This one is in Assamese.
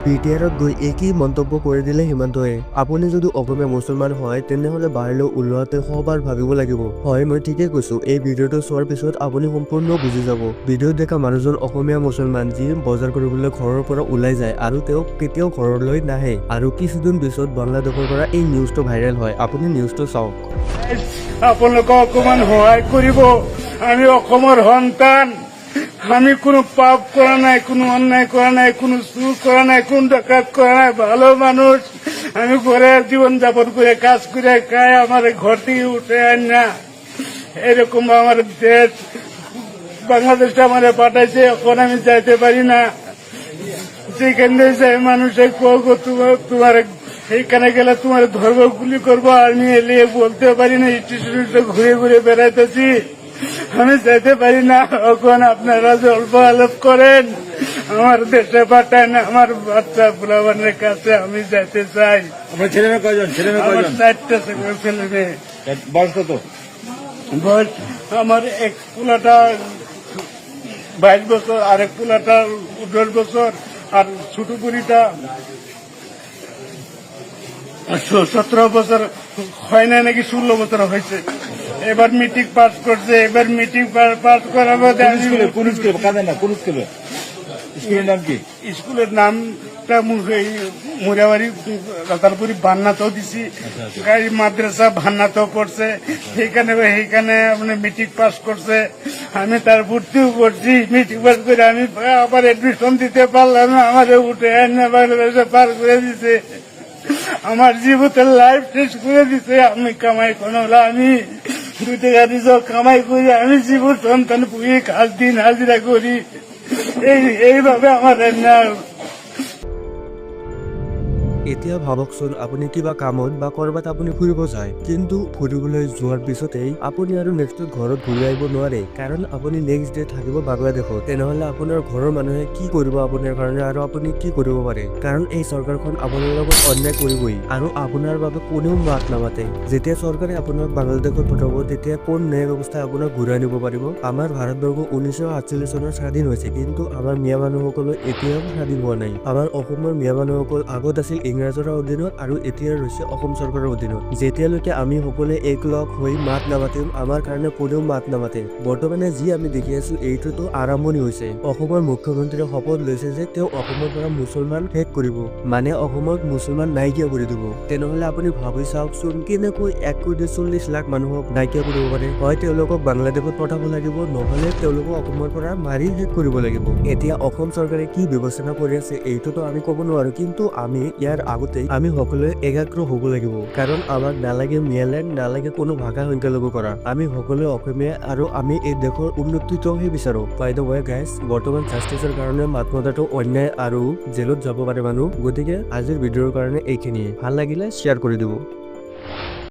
বিটিআৰত গৈ একই মন্তব্য কৰি দিলে সীমান্তই। আপুনি যদি অসমীয়া মুছলমান হয় তেনেহলে বাহিৰলৈ ওলোৱাতে সবাৰ ভাবিব লাগিব। হয়, মই ঠিকেই কৈছো। এই ভিডিঅ'টো চোৱাৰ পিছত আপুনি সম্পূৰ্ণ বুজি যাব। ভিডিঅ'ত দেখা মানুহজন অসমীয়া মুছলমান যি বজাৰ কৰিবলৈ ঘৰৰ পৰা ওলাই যায় আৰু তেওঁ কেতিয়াও ঘৰলৈ নাহে। আৰু কিছুদিন পিছত বাংলাদেশৰ পৰা এই নিউজটো ভাইৰেল হয়। আপুনি নিউজটো চাওক। আপোনালোকে অকমান সহায় কৰিব। আমি অসমৰ সন্তান, আমি কোনো পাপ করা নাই, কোনো অন্যায় করা নাই, কোনো চুর করা নাই, কোন ডাকাত করা নাই, ভালো মানুষ। আমি ঘরে জীবন যাপন করে কাজ করে খাই, আমার ঘর থেকে উঠে আন না। এরকম আমার দেশ বাংলাদেশটা আমার পাঠাইছে, এখন আমি যাইতে পারি না। যেখানে যাই মানুষে তোমার এইখানে গেলে তোমার ধর্মগুলি করবো, আমি এলিয়ে বলতে পারি না। স্টেশনে ঘুরে ঘুরে বেড়াইতেছি, আমি যেতে পারি না। এখন আপনারা জল্প আলোপ করেন, আমার দেশে পাঠান, আমার বাচ্চা বুলাবানের কাছে আমি যেতে চাই। আপনার ছেলে মেয়ে কয়জন? আমার 4টা ছেলে মেয়ে। বয়স কত? বয়স আমার এক পোলাটা 22 বছর, আরেক পোলাটা 10 বছর, আর ছোট বুড়িটা 17 বছর হয় না, নাকি 16 বছর হয়েছে। এবার মিটিং পাস করছে। এবার মিটিং পাস করার মধ্যে কোন স্কুলে? কাঁদেন না, কোন স্কুলে? স্কুলের নাম কি? স্কুলের নামটা মুরাবাড়ি রাতারপুরি ভান্নাতেও দিছি, মাদ্রাসা ভান্নাতেও পড়ছে। সেইখানে আপনি মিটিং পাস করছে। আমি তার ভর্তিও করছি। মিটিং পাস করে আমি আবার এডমিশন দিতে পারলাম না। আমাদের উঠে এনে বাংলাদেশে পার করে দিছে। আমার জীবনের লাইফ শেষ করে দিছে। আমি কামাই কোনো, আমি 2 টাকা রিজার্ভ কামাই করি, আমি জীবন সন্তান পুড়িয়ে কাজ দিন হাজিরা করি। এইভাবে আমার এতিয়া ভাবকচোন, আপুনি কিবা কামত বা কৰবাত আপুনি ফুৰিব যায়, কিন্তু ফুৰিবলৈ যোৱাৰ পিছতেই আপুনি আৰু নেক্সট ঘৰত ঘূৰি আহিব নোৱাৰে, কাৰণ আপুনি নেক্সট ডে থাকিব বাংলাদেশত। তেনেহলে আপোনাৰ ঘৰৰ মানুহে কি কৰিব আপোনাৰ কাৰণে, আৰু আপুনি কি কৰিব পাৰে? কাৰণ এই চৰকাৰখন আপোনাৰ লগত অন্যায় কৰিবই, আৰু আপোনাৰ বাবে কোনেও মাত নামাতে। যেতিয়া চৰকাৰে আপোনাক বাংলাদেশত পঠাব, তেতিয়া কোন ন্যায় ব্যৱস্থাই আপোনাক ঘূৰাই নিব পাৰিব? আমাৰ ভাৰতবৰ্ষ 1948 চনত স্বাধীন হৈছে, কিন্তু আমাৰ মিয়া মানুহসকলৰ এতিয়াও স্বাধীন হোৱা নাই। আমাৰ অসমৰ মিয়া মানুহসকল আগত আছিল ইংৰাজৰ অধীনত, আৰু এতিয়া ৰৈছে অসম চৰকাৰৰ অধীনত। যেতিয়ালৈকে আমি সকলোৱে একলগ হৈ মাত নামাতিম, আমাৰ কাৰণে কোনেও মাত নামাতে। বৰ্তমানে যি আমি দেখি আছো, এইটোতো আৰম্ভণি হৈছে। অসমৰ মুখ্যমন্ত্ৰীয়ে শপত লৈছে যে তেওঁ অসমৰ পৰা মুছলমান শেষ কৰিব, মানে অসমত মুছলমান নাইকিয়া কৰি দিব। তেনেহলে আপুনি ভাবি চাওকচোন, কেনেকৈ 1.40 লাখ মানুহক নাইকিয়া কৰিব পাৰে? হয়, তেওঁলোকক বাংলাদেশত পঠাব লাগিব, নহলে তেওঁলোকক অসমৰ পৰা মাৰি শেষ কৰিব লাগিব। এতিয়া অসম চৰকাৰে কি ব্যৱস্থা কৰি আছে এইটোতো আমি ক'ব নোৱাৰো, কিন্তু আমি ইয়াৰ আগতেই আমি সকলোৱে একাগ্ৰ হ'ব লাগিব। কাৰণ আমাক নালাগে মিয়ালেণ্ড, নালাগে কোনো ভাষা সংখ্যালঘু কৰা। আমি সকলোৱে অসমীয়া, আৰু আমি এই দেশৰ উন্নতিটোহে বিচাৰো। বাই দ্য ৱে গাইজ, বৰ্তমান জাষ্টিছৰ কাৰণে মাত মতাটো অন্যায় আৰু জেলত যাব পাৰে মানুহ। গতিকে আজিৰ ভিডিঅ'ৰ কাৰণে এইখিনিয়ে। ভাল লাগিলে শ্বেয়াৰ কৰি দিব।